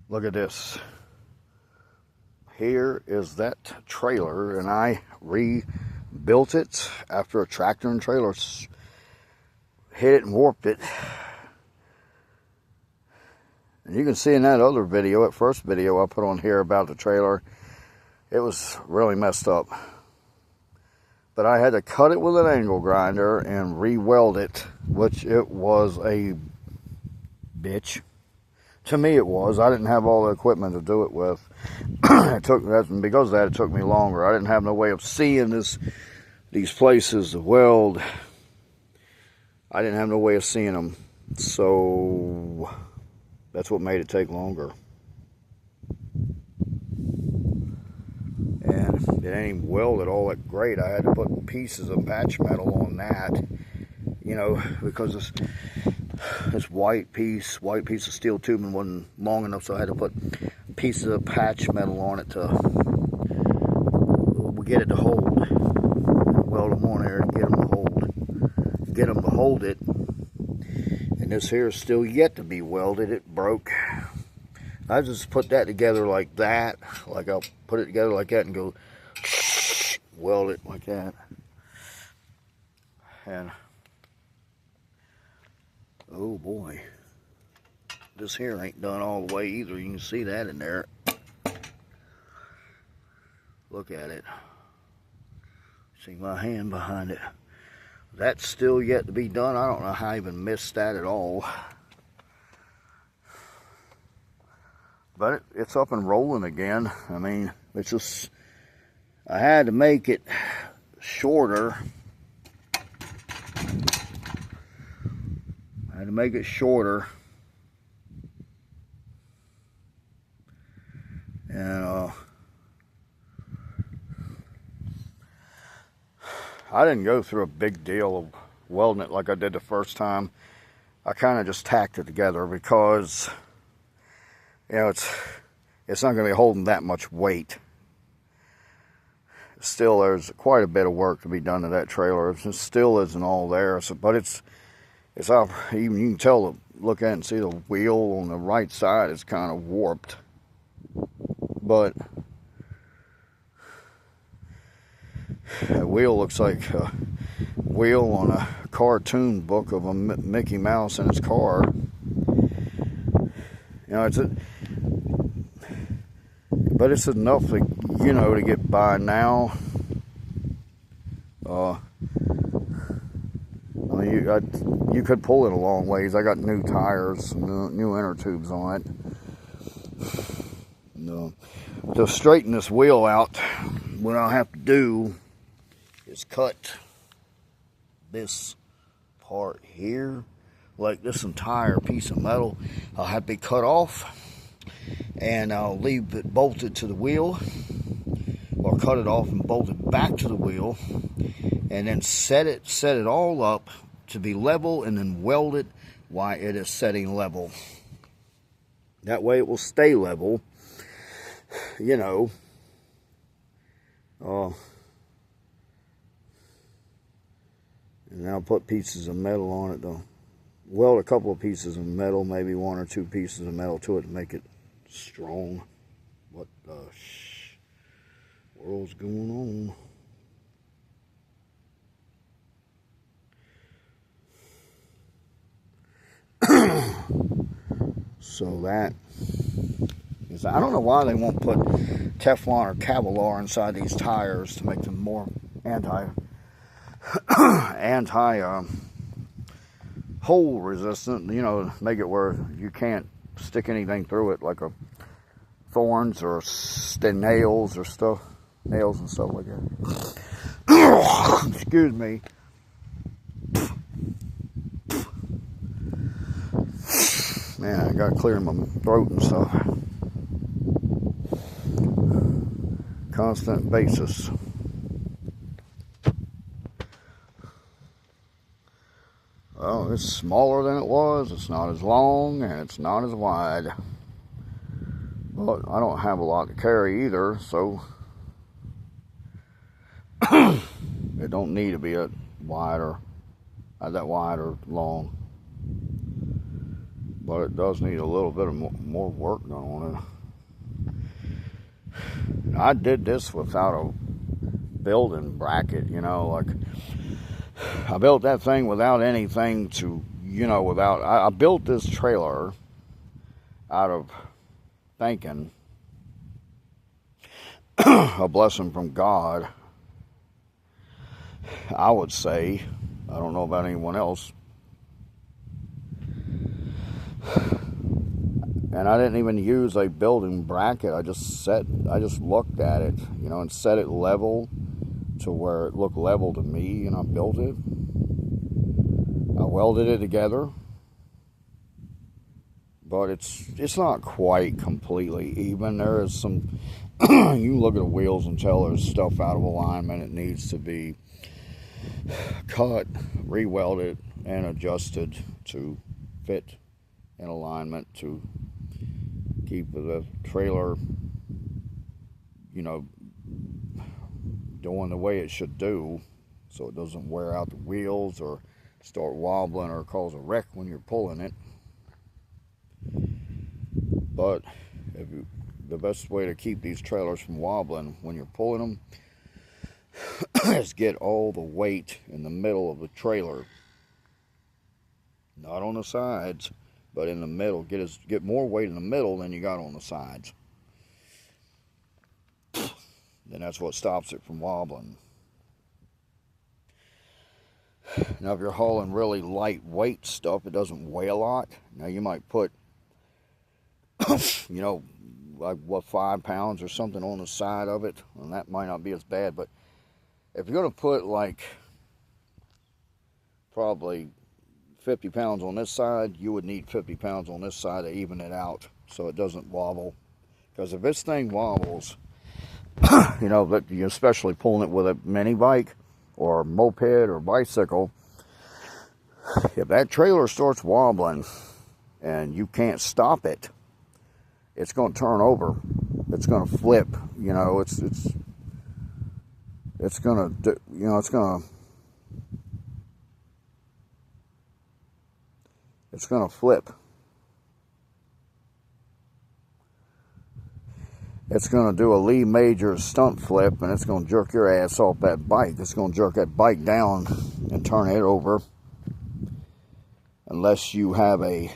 Look at this. Here is that trailer, and I rebuilt it after a tractor and trailer hit it and warped it. And you can see in that other video, that first video I put on here about the trailer, it was really messed up. But I had to cut it with an angle grinder and re-weld it, which it was a bitch. To me it was. I didn't have all the equipment to do it with. Because of that, it took me longer. I didn't have no way of seeing these places to weld. I didn't have no way of seeing them. So that's what made it take longer. And it ain't even welded all that great. I had to put pieces of patch metal on that, you know, because this white piece of steel tubing wasn't long enough, so I had to put pieces of patch metal on it to get it to hold. Weld them on there and get them to hold it. And this here is still yet to be welded. It broke. I just put that together like that. Like I'll put it together like that and go weld it like that. And oh boy, this here ain't done all the way either. You can see that in there. Look at it. See my hand behind it. That's still yet to be done. I don't know how I even missed that at all. But it's up and rolling again. I mean, it's just, I had to make it shorter. And I didn't go through a big deal of welding it like I did the first time. I kind of just tacked it together because, you know, it's not going to be holding that much weight. Still, there's quite a bit of work to be done to that trailer. It still isn't all there, but it's up. Even you can tell, look at it and see the wheel on the right side is kind of warped. But that wheel looks like a wheel on a cartoon book of a Mickey Mouse in his car. You know, but it's enough to, you know, to get by now. I mean, you could pull it a long ways. I got new tires, new inner tubes on it. To straighten this wheel out, what I'll have to do is cut this part here, like this entire piece of metal. I'll have to be cut off, and I'll leave it bolted to the wheel, or cut it off and bolt it back to the wheel, and then set it all up to be level, and then weld it while it is setting level. That way it will stay level, you know. And I'll put pieces of metal on it though. Weld a couple of pieces of metal, maybe one or two pieces of metal to it to make it strong. What the world's going on? So that is, I don't know why they won't put Teflon or Kevlar inside these tires to make them more anti hole resistant, you know, make it where you can't stick anything through it, like thorns or nails and stuff like that. Excuse me. Man, I gotta clear my throat and stuff. Constant basis. Well, it's smaller than it was. It's not as long and it's not as wide. But I don't have a lot to carry either, so it don't need to be that wide or long. but it does need a little bit of more work done on it. I did this without a building bracket, you know, like I built that thing without anything to, you know, I built this trailer out of thinking a blessing from God, I would say. I don't know about anyone else. And I didn't even use a building bracket. I just looked at it, you know, and set it level to where it looked level to me, and I built it. I welded it together, but it's not quite completely even. There is some, you can look at the wheels and tell there's stuff out of alignment. It needs to be cut, re-welded, and adjusted to fit in alignment to keep the trailer, you know, doing the way it should do, so it doesn't wear out the wheels or start wobbling or cause a wreck when you're pulling it. But the best way to keep these trailers from wobbling when you're pulling them is get all the weight in the middle of the trailer, not on the sides, but in the middle. Get more weight in the middle than you got on the sides. Then that's what stops it from wobbling. Now, if you're hauling really lightweight stuff, it doesn't weigh a lot. Now, you might put, you know, like 5 pounds or something on the side of it, and that might not be as bad. But if you're going to put like probably 50 pounds on this side, you would need 50 pounds on this side to even it out so it doesn't wobble. Because if this thing wobbles, you know, you're especially pulling it with a mini bike or moped or bicycle, if that trailer starts wobbling and you can't stop it, it's going to turn over. It's going to flip. You know, it's going to, you know, it's going to flip. It's going to do a Lee Major stunt flip, and it's going to jerk your ass off that bike. It's going to jerk that bike down and turn it over, unless you have a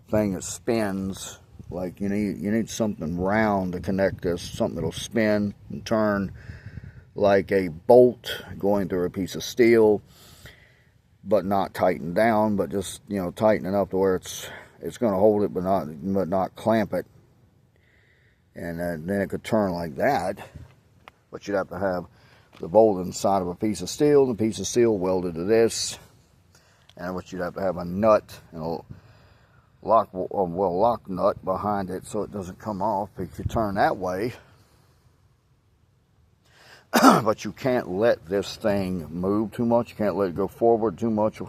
thing that spins. Like you need something round to connect this, something that'll spin and turn like a bolt going through a piece of steel, but not tighten down, but just, you know, tighten enough to where it's going to hold it, but not clamp it. And then it could turn like that, but you'd have to have the bolt inside of a piece of steel, and the piece of steel welded to this, and what you'd have to have a nut and a lock nut behind it so it doesn't come off if you turn that way. But you can't let this thing move too much. You can't let it go forward too much,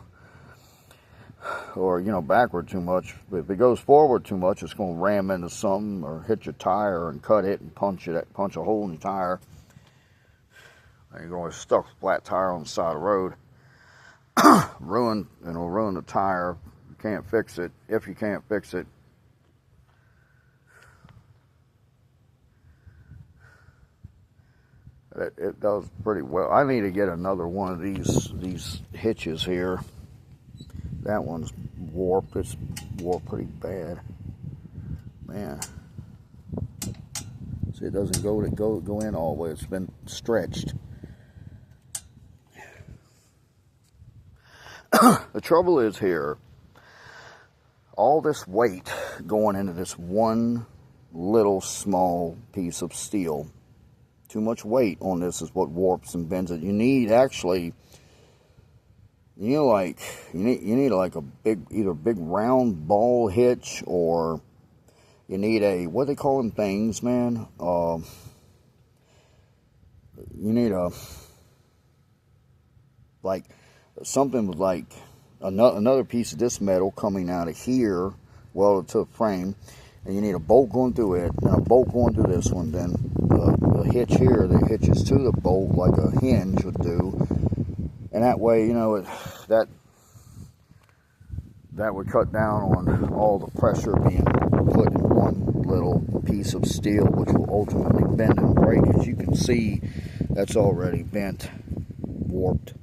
or you know, backward too much. But if it goes forward too much, it's going to ram into something or hit your tire and cut it and punch a hole in your tire, and you're going to stuck a flat tire on the side of the road. It'll ruin the tire. You can't fix it. If you can't fix it, it does pretty well. I need to get another one of these hitches here. That one's warped. It's warped pretty bad, man. See, it doesn't go in all the way. It's been stretched. The trouble is here, all this weight going into this one little small piece of steel. Too much weight on this is what warps and bends it. You need actually, you need like either big round ball hitch, or you need a, what they call them things, man. You need a, like something with like another piece of this metal coming out of here, welded to the frame, and you need a bolt going through it, and a bolt going through this one, then the hitch here that hitches to the bolt like a hinge would do, and that way, you know, that that would cut down on all the pressure being put in one little piece of steel, which will ultimately bend and break. As you can see, that's already bent, warped.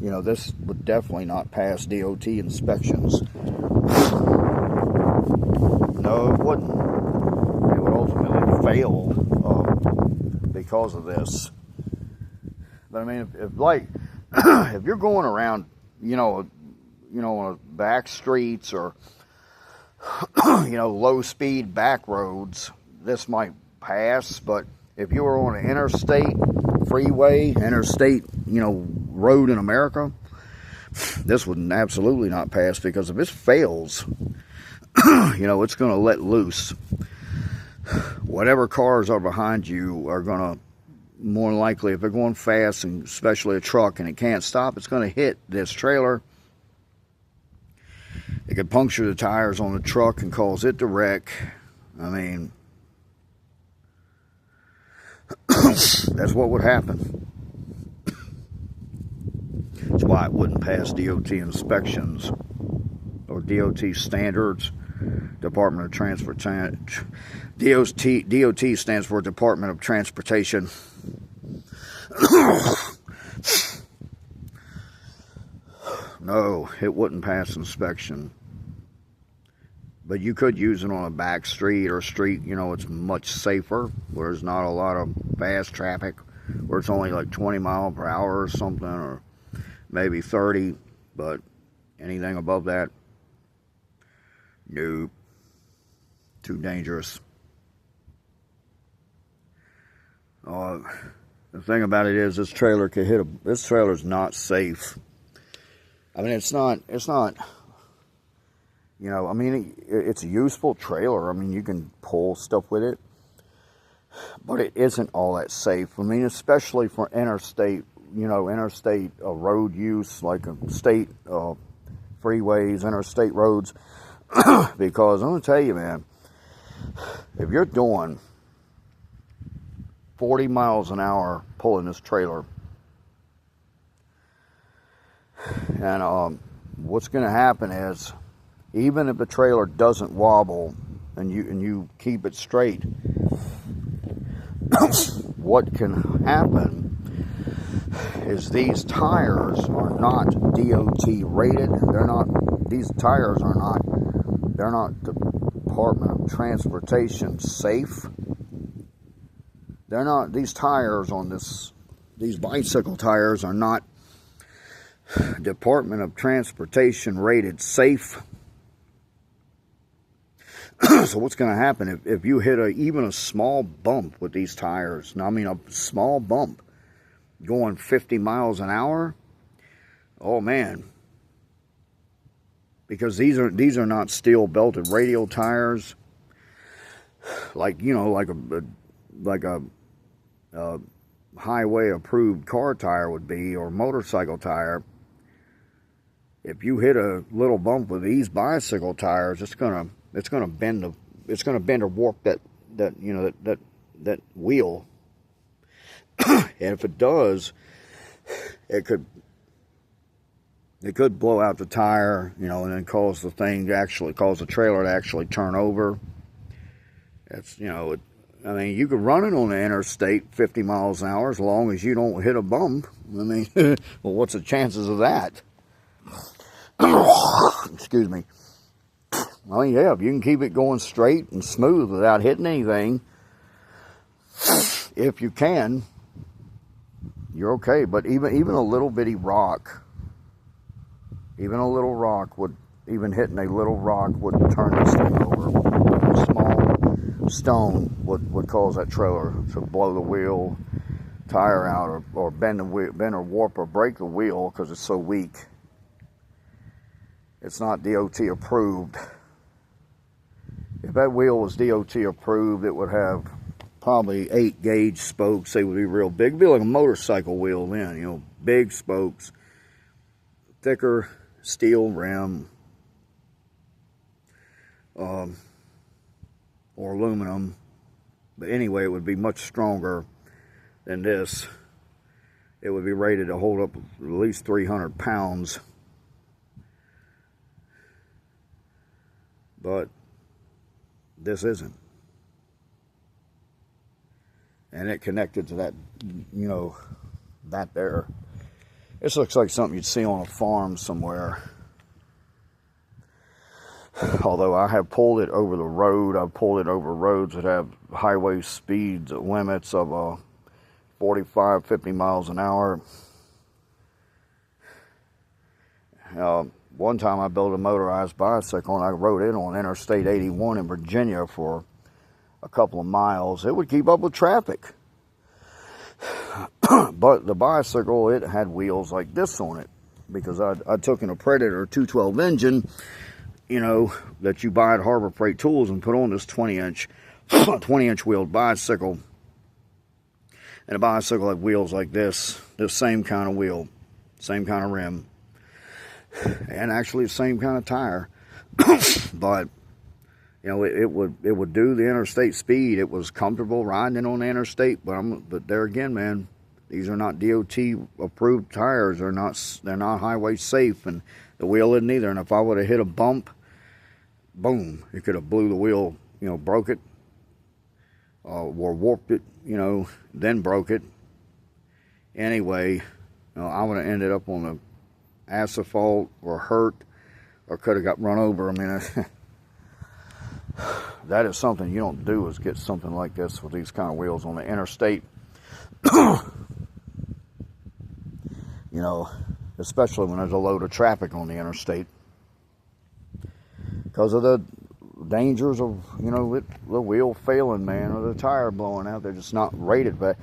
You know, this would definitely not pass DOT inspections. No, it wouldn't. It would ultimately fail because of this. But I mean, if like, if you're going around, you know, on back streets or, you know, low-speed back roads, this might pass. But if you were on an interstate freeway, interstate, you know, road in America, this would absolutely not pass, because if this fails, you know, it's going to let loose. Whatever cars are behind you are going to, more than likely, if they're going fast, and especially a truck, and it can't stop, it's going to hit this trailer. It could puncture the tires on the truck and cause it to wreck. I mean, that's what would happen. That's why it wouldn't pass DOT inspections or DOT standards. Department of Transportation. DOT stands for Department of Transportation. No, it wouldn't pass inspection. But you could use it on a back street or street, you know, it's much safer, where there's not a lot of fast traffic, where it's only like 20 miles per hour or something, or maybe 30, but anything above that, nope, too dangerous. The thing about it is, this trailer could hit this trailer's not safe. I mean, it's not, you know, I mean, it's a useful trailer. I mean, you can pull stuff with it, but it isn't all that safe. I mean, especially for interstate, you know, interstate road use, like state freeways, interstate roads, because I'm going to tell you, man, if you're doing 40 miles an hour pulling this trailer, and what's going to happen is, even if the trailer doesn't wobble and you keep it straight, what can happen is these tires are not DOT rated. These tires are not, they're not Department of Transportation safe. They're not, these tires on these bicycle tires are not Department of Transportation rated safe. So what's going to happen if you hit even a small bump with these tires? Now, I mean, a small bump going 50 miles an hour. Oh man, because these are not steel belted radial tires, like, you know, like a highway approved car tire would be, or motorcycle tire. If you hit a little bump with these bicycle tires, it's gonna bend or warp that you know, that wheel. And if it does, it could blow out the tire, you know, and then cause the trailer to actually turn over. That's, you know, I mean, you could run it on the interstate 50 miles an hour as long as you don't hit a bump. I mean, well, what's the chances of that? Excuse me. I mean, yeah, if you can keep it going straight and smooth without hitting anything, if you can, you're okay. But even a little bitty rock, even hitting a little rock would turn this thing over. A small stone would cause that trailer to blow the wheel tire out, or bend or warp or break the wheel, because it's so weak. It's not DOT approved. If that wheel was DOT approved, it would have probably 8-gauge spokes. They would be real big. It'd be like a motorcycle wheel then, you know, big spokes, thicker steel rim, or aluminum. But anyway, it would be much stronger than this. it would be rated to hold up at least 300 pounds. But this isn't. And it connected to that, you know, that there. This looks like something you'd see on a farm somewhere. Although I have pulled it over the road. I've pulled it over roads that have highway speed limits of 45, 50 miles an hour. One time I built a motorized bicycle and I rode it on Interstate 81 in Virginia for a couple of miles. It would keep up with traffic. But the bicycle, it had wheels like this on it, because I took in a Predator 212 engine, you know, that you buy at Harbor Freight Tools, and put on this 20-inch wheeled bicycle. And a bicycle had wheels like this same kind of wheel, same kind of rim, and actually the same kind of tire. But you know, it would do the interstate speed. It was comfortable riding on the interstate. But there again, man, these are not DOT approved tires. They're not highway safe, and the wheel isn't either. And if I would have hit a bump, boom, it could have blew the wheel, you know, broke it, or warped it, you know, then broke it. Anyway, you know, I would have ended up on the asphalt or hurt, or could have got run over. I mean, that is something you don't do, is get something like this with these kind of wheels on the interstate. You know, especially when there's a load of traffic on the interstate, because of the dangers of, you know, the wheel failing, man, or the tire blowing out. They're just not rated. But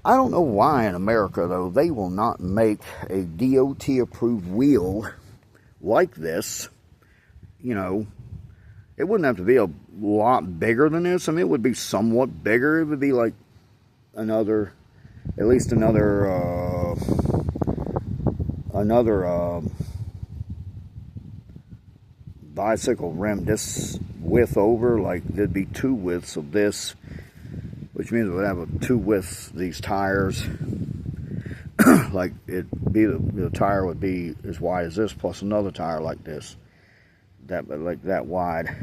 I don't know why in America, though, they will not make a DOT approved wheel like this. You know, it wouldn't have to be a lot bigger than this. I mean, it would be somewhat bigger. It would be like at least another bicycle rim this width over. Like, there'd be two widths of this, which means it would have two widths of these tires. Like, the tire would be as wide as this, plus another tire like this, like that wide,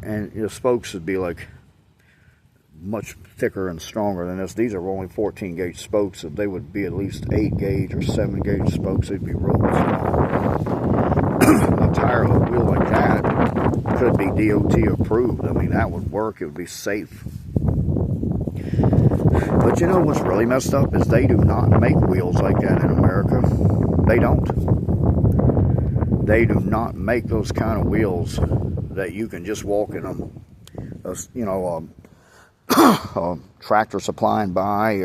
and the spokes would be like much thicker and stronger than this. These are only 14 gauge spokes. If they would be at least 8 gauge or 7 gauge spokes, they'd be real strong. A tire with a wheel like that could be DOT approved. I mean, that would work. It would be safe. But you know what's really messed up is they do not make wheels like that in America. They don't. They do not make those kind of wheels that you can just walk in them. You know, a tractor supply and buy,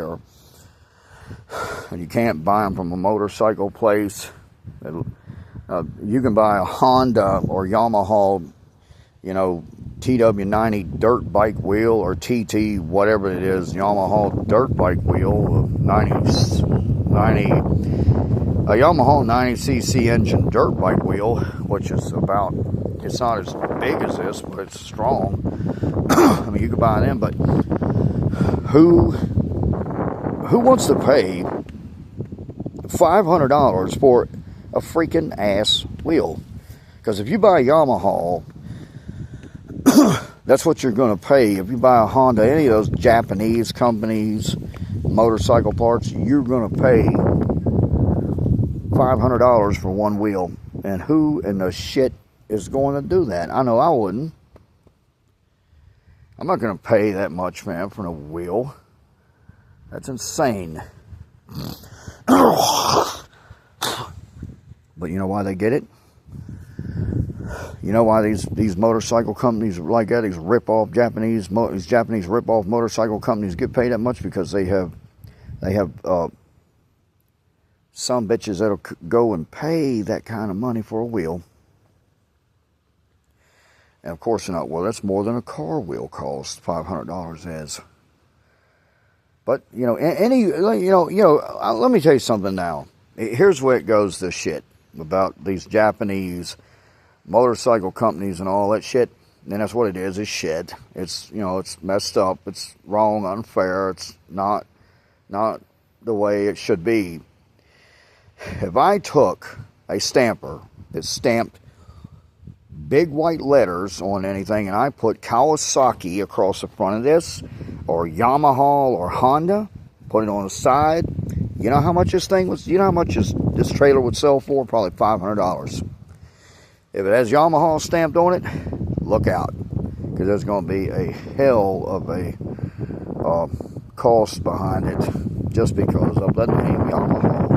and you can't buy them from a motorcycle place. You can buy a Honda or Yamaha, you know, TW90 dirt bike wheel, or TT, whatever it is, Yamaha dirt bike wheel, a Yamaha 90cc engine dirt bike wheel, which is about, it's not as big as this, but it's strong. I mean, you could buy them, but who wants to pay $500 for a freaking ass wheel? Because if you buy a Yamaha, that's what you're going to pay. If you buy a Honda, any of those Japanese companies, motorcycle parts, you're going to pay $500 for one wheel. And who in the shit is going to do that? I know I wouldn't. I'm not going to pay that much, man, for a wheel. That's insane. But you know why they get it? You know why these motorcycle companies like that, these Japanese rip-off motorcycle companies get paid that much? Because they have some bitches that'll go and pay that kind of money for a wheel. And of course they're not, well, that's more than a car wheel costs, $500 is. But, you know, let me tell you something now. Here's where it goes, this shit about these Japanese motorcycle companies and all that shit. And that's what it is shit. It's, you know, it's messed up. It's wrong, unfair. It's not the way it should be. If I took a stamper that stamped big white letters on anything and I put Kawasaki across the front of this, or Yamaha or Honda, put it on the side, you know how much this thing was, you know how much this trailer would sell for? Probably $500. If it has Yamaha stamped on it, look out, because there's going to be a hell of a cost behind it just because of the name Yamaha.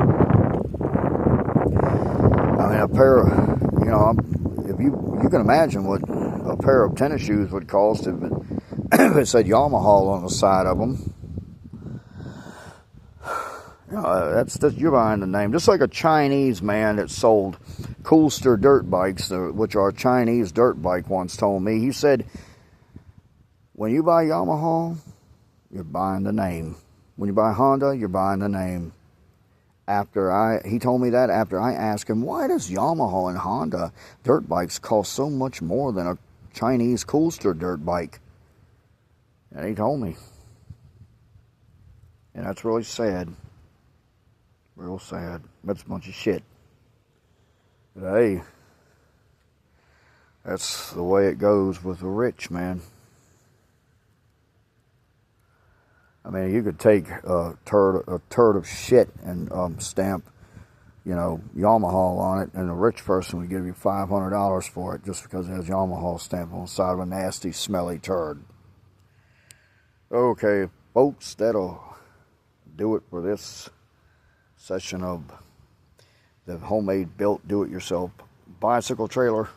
I mean, a pair of, you know, if you can imagine what a pair of tennis shoes would cost if it said Yamaha on the side of them. You know, that's you're buying the name. Just like a Chinese man that sold Coolster dirt bikes, which are Chinese dirt bike, once told me. He said, when you buy Yamaha, you're buying the name. When you buy Honda, you're buying the name. He told me that after I asked him, why does Yamaha and Honda dirt bikes cost so much more than a Chinese Coolster dirt bike? And he told me. And that's really sad. Real sad. That's a bunch of shit. But hey, that's the way it goes with the rich, man. I mean, you could take a turd of shit and stamp, you know, Yamaha on it, and a rich person would give you $500 for it just because it has Yamaha stamped on the side of a nasty, smelly turd. Okay, folks, that'll do it for this session of the homemade built do-it-yourself bicycle trailer.